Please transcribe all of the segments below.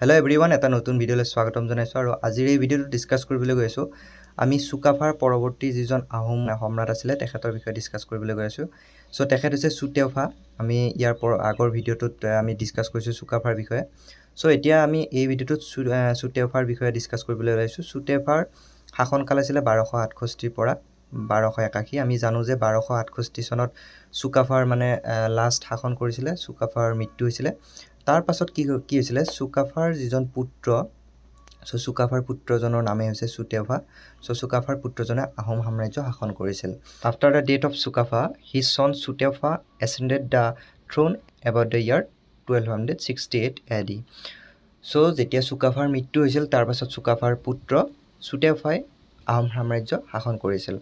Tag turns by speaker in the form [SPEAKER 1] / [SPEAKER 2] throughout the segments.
[SPEAKER 1] Hello' everyone, এটা নতুন ভিডিঅ'লৈ স্বাগতম জনাইছোঁ। আৰু আজিৰ এই ভিডিঅ'টো ডিছকাছ কৰিবলৈ গৈ আছোঁ আমি চুকাফাৰ পৰৱৰ্তী যিজন আহোম সম্ৰাট আছিলে তেখেতৰ বিষয়ে ডিছকাছ কৰিবলৈ গৈ আছোঁ। চ' তেখেত হৈছে চুতেওফা। আমি ইয়াৰ আগৰ ভিডিঅ'টোত আমি ডিছকাছ কৰিছোঁ চুকাফাৰ বিষয়ে। চ' এতিয়া আমি এই ভিডিঅ'টোত চুতেওফাৰ বিষয়ে ডিছকাছ কৰিবলৈ ওলাইছোঁ। চুতেওফাৰ শাসনকাল আছিলে 1268 পৰা 1281। আমি জানো যে 1268 চনত চুকাফাৰ লাষ্ট শাসন কৰিছিলে, চুকাফাৰ মৃত্যু হৈছিলে। তাৰ পাছত কি হৈছিলে, চুকাফাৰ যিজন পুত্ৰ, চুকাফাৰ পুত্ৰজনৰ নামেই হৈছে চুতেওফা। চুকাফাৰ পুত্ৰজনে আহোম সাম্ৰাজ্য শাসন কৰিছিল। After the death of Sukaphaa, his son Sutephaa ascended the throne about the year 1268 AD। যেতিয়া চুকাফাৰ মৃত্যু হৈছিল তাৰ পাছত চুকাফাৰ পুত্ৰ চুতেওফাই আহোম সাম্ৰাজ্য শাসন কৰিছিল।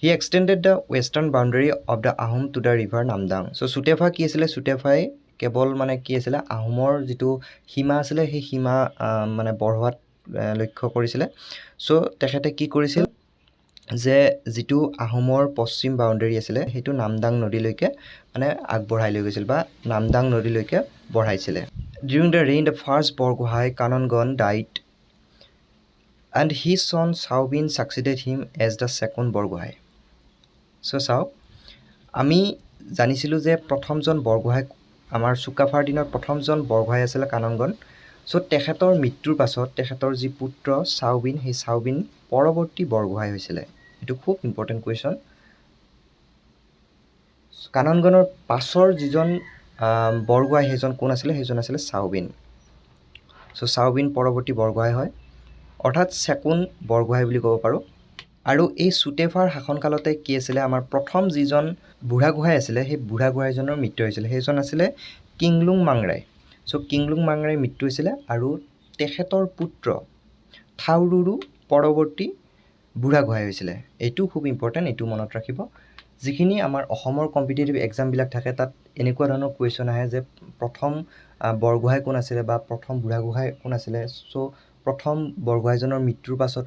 [SPEAKER 1] He extended the western boundary of the Ahom to the river Namdang. চুতেওফা কি আছিলে, চুতেওফাই কেৱল কি আছিলে, আহোমৰ যিটো সীমা আছিলে সেই সীমা বঢ়োৱাত লক্ষ্য কৰিছিলে। তেখেতে কি কৰিছিল যে যিটো আহোমৰ পশ্চিম বাউণ্ডেৰী আছিলে সেইটো নামদাং নদীলৈকে আগবঢ়াই লৈ গৈছিল বা Namdang নদীলৈকে বঢ়াইছিলে। During the reign of first Borgohain কাননগন died and his son Saobin succeeded him as the second Borgohain. চাওক, আমি জানিছিলোঁ যে প্ৰথমজন বৰগোহাঁই, আমাৰ চুকাফাৰ দিনৰ প্ৰথমজন বৰগোহাঁই আছিলে কাননগন। তেখেতৰ মৃত্যুৰ পাছত তেখেতৰ যি পুত্ৰ চাওবিন, সেই চাওবিন পৰৱৰ্তী বৰগোহাঁই হৈছিলে। এইটো খুব ইম্পৰ্টেণ্ট কুৱেশ্যন। কাননগনৰ পাছৰ যিজন বৰগোহাঁই সেইজন কোন আছিলে, সেইজন আছিলে চাওবিন। চাওবিন পৰৱৰ্তী বৰগোহাঁই হয়, অৰ্থাৎ ছেকেণ্ড বৰগোহাঁই বুলি ক'ব পাৰোঁ। আৰু এই চুতেওফাৰ শাসনকালতে কি আছিলে, আমাৰ প্ৰথম যিজন বুঢ়াগোহাঁই আছিলে সেই বুঢ়াগোহাঁইজনৰ মৃত্যু হৈছিলে, সেইজন আছিলে কিংলুং মাংৰাই। কিংলুং মাংৰাইৰ মৃত্যু হৈছিলে আৰু তেখেতৰ পুত্ৰ থাউৰুৰু পৰৱৰ্তী বুঢ়াগোহাঁই হৈছিলে। এইটো খুব ইম্পৰ্টেণ্ট, এইটো মনত ৰাখিব। যিখিনি আমাৰ অসমৰ কম্পিটিটিভ এক্সামবিলাক থাকে তাত এনেকুৱা ধৰণৰ কুৱেশ্যন আহে যে প্ৰথম বৰগোহাঁই কোন আছিলে বা প্ৰথম বুঢ়াগোহাঁই কোন আছিলে। প্ৰথম বৰগোহাঁইজনৰ মৃত্যুৰ পাছত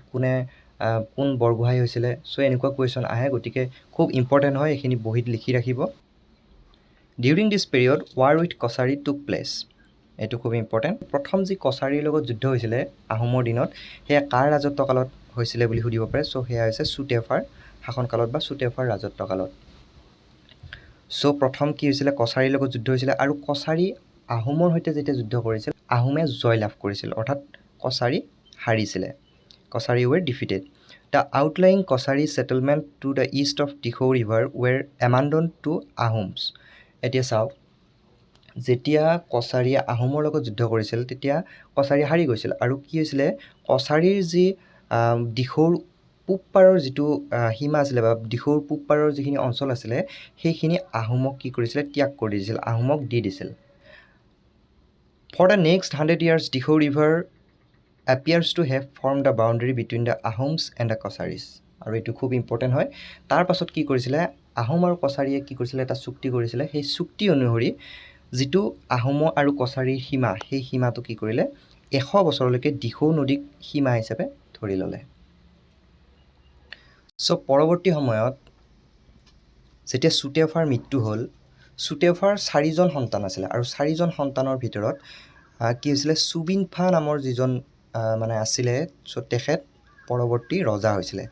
[SPEAKER 1] কোন বৰগোহাঁই হৈছিলে। এনেকুৱা কুৱেশ্যন আহে, গতিকে খুব ইম্পৰ্টেণ্ট হয়, এইখিনি বহীত লিখি ৰাখিব। During this period war with Kachari টুক প্লেচ। এইটো খুব ইম্পৰ্টেণ্ট। প্ৰথম যি কছাৰীৰ লগত যুদ্ধ হৈছিলে আহোমৰ দিনত, সেয়া কাৰ ৰাজত্বকালত হৈছিলে বুলি সুধিব পাৰে। সেয়া হৈছে চুতেওফাৰ শাসনকালত বা চুতেওফাৰ ৰাজত্বকালত। প্ৰথম কি হৈছিলে, কছাৰীৰ লগত যুদ্ধ হৈছিলে আৰু কছাৰী আহোমৰ সৈতে যেতিয়া যুদ্ধ কৰিছিল আহোমে জয় লাভ কৰিছিল, অৰ্থাৎ কছাৰী হাৰিছিলে। Kachari were defeated. The outlying Kachari settlement to the east of Dikhow river were abandoned to Ahoms. এতিয়া চাওক, যেতিয়া কছাৰীয়ে আহোমৰ লগত যুদ্ধ কৰিছিল তেতিয়া কছাৰী হাৰি গৈছিল আৰু কি হৈছিলে, কছাৰীৰ যি দিখৌৰ পূব পাৰৰ যিটো সীমা আছিলে বা দিখৌৰ পূব পাৰৰ যিখিনি অঞ্চল আছিলে সেইখিনি আহোমক কি কৰিছিলে, ত্যাগ কৰি দিছিল, আহোমক দি দিছিল। For the next 100 years Dikhow river appears to have formed the boundary between the Ahoms and the Kosaris। আৰু এইটো খুব ইম্পৰ্টেণ্ট হয়। তাৰ পাছত কি কৰিছিলে, আহোম আৰু কছাৰীয়ে কি কৰিছিলে, এটা চুক্তি কৰিছিলে। সেই চুক্তি অনুসৰি যিটো আহোম আৰু কছাৰীৰ সীমা, সেই সীমাটো কি কৰিলে, 100 বছৰলৈকে দিখৌ নদীক সীমা হিচাপে ধৰি ল'লে। পৰৱৰ্তী সময়ত যেতিয়া চুতেওফাৰ মৃত্যু হ'ল, চুতেওফাৰ 4জন সন্তান আছিলে আৰু 4জন সন্তানৰ ভিতৰত কি হৈছিলে, চুবিনফা নামৰ যিজন আছিলে, তেখেত পৰৱৰ্তী ৰজা হৈছিলে।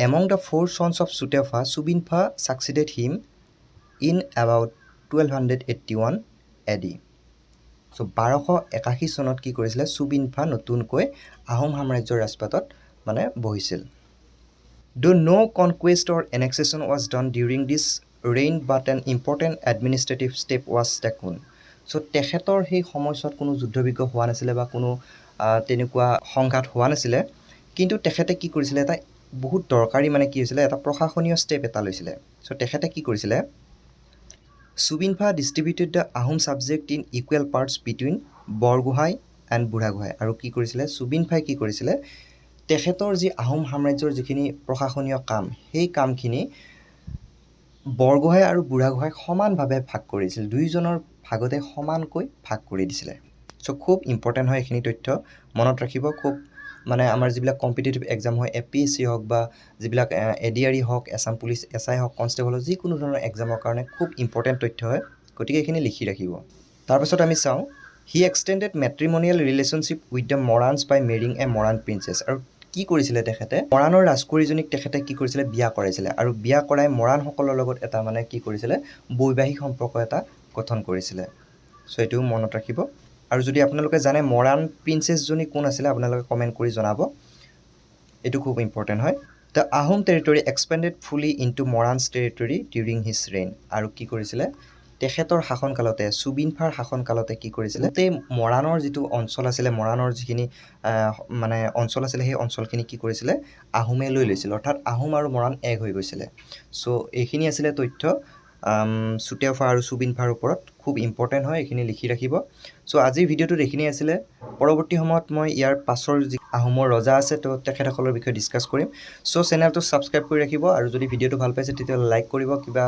[SPEAKER 1] Among the 4 sons of Sutephaa, Subinphaa succeeded him in about 1281 AD। 1281 চনত কি কৰিছিলে, চুবিনফা নতুনকৈ আহোম সাম্ৰাজ্যৰ ৰাজপাটত বহিছিল। Though no conquest or annexation was done during this reign but an important administrative step was taken। তেখেতৰ সেই সময়ছোৱাত কোনো যুদ্ধবিগ্ৰহ হোৱা নাছিলে বা কোনো তেনেকুৱা সংঘাত হোৱা নাছিলে, কিন্তু তেখেতে কি কৰিছিলে, এটা বহুত দৰকাৰী কি হৈছিলে, এটা প্ৰশাসনীয় ষ্টেপ এটা লৈছিলে। তেখেতে কি কৰিছিলে, Subinphaa distributed the Ahom subject in equal parts between Borgohain and Burhagohain. আৰু কি কৰিছিলে, চুবিনফাই কি কৰিছিলে, তেখেতৰ যি আহোম সাম্ৰাজ্যৰ যিখিনি প্ৰশাসনীয় কাম, সেই কামখিনি বৰগোহাঁই আৰু বুঢ়াগোহাঁইক সমানভাৱে ভাগ কৰিছিল, দুয়োজনৰ ভাগতে সমানকৈ ভাগ কৰি দিছিলে। খুব ইম্পৰ্টেণ্ট হয় এইখিনি তথ্য, মনত ৰাখিব। খুব আমাৰ যিবিলাক কম্পিটিটিভ এক্সাম হয়, APSC হওক বা যিবিলাক ADRE হওক, এছাম পুলিচ, SI হওক, কনষ্টেবল হওক, যিকোনো ধৰণৰ এক্সামৰ কাৰণে খুব ইম্পৰ্টেণ্ট তথ্য হয়, গতিকে এইখিনি লিখি ৰাখিব তাৰপাছত আমি চাওঁ he extended matrimonial relationship with the Morans by marrying a Moran princess আৰু কি কৰিছিলে তেখেতে মৰাণৰ ৰাজকুঁৱৰীজনীক তেখেতে কি কৰিছিলে বিয়া কৰাইছিলে আৰু বিয়া কৰাই মৰাণসকলৰ লগত এটা মানে কি কৰিছিলে বৈবাহিক সম্পৰ্ক এটা গঠন কৰিছিলে চ' এইটোও মনত ৰাখিব আৰু যদি আপোনালোকে জানে মৰাণ প্ৰিন্সেছজনী কোন আছিলে আপোনালোকে কমেণ্ট কৰি জনাব এইটো খুব ইম্পৰ্টেণ্ট হয় the Ahom territory expanded fully into Morans territory during his reign আৰু কি কৰিছিলে তেখেতৰ শাসনকালতে সুবিনফাৰ শাসনকালতে কি কৰিছিলে গোটেই মৰাণৰ যিটো অঞ্চল আছিলে মৰাণৰ যিখিনি মানে অঞ্চল আছিলে সেই অঞ্চলখিনি কি কৰিছিলে আহোমে লৈ লৈছিল অৰ্থাৎ আহোম আৰু মৰাণ এক হৈ গৈছিলে চ' এইখিনি আছিলে তথ্য চুতীয়াফা আৰু সুবিনফাৰ ওপৰত খুব ইম্পৰ্টেণ্ট হয় এইখিনি লিখি ৰাখিব চ' আজিৰ ভিডিঅ'টোত এইখিনি আছিলে পৰৱৰ্তী সময়ত মই ইয়াৰ পাছৰ যি আহোমৰ ৰজা আছে তো তেখেতসকলৰ বিষয়ে ডিছকাছ কৰিম চ' চেনেলটো ছাবস্ক্ৰাইব কৰি ৰাখিব আৰু যদি ভিডিঅ'টো ভাল পাইছে তেতিয়াহ'লে লাইক কৰিব কিবা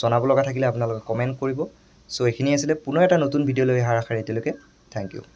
[SPEAKER 1] জনাব লগা থাকিলে আপোনালোকে কমেণ্ট কৰিব চ' এইখিনি আছিলে পুনৰ এটা নতুন ভিডিঅ' লৈ অহাৰ আশাৰে এতিয়ালৈকে থেংক ইউ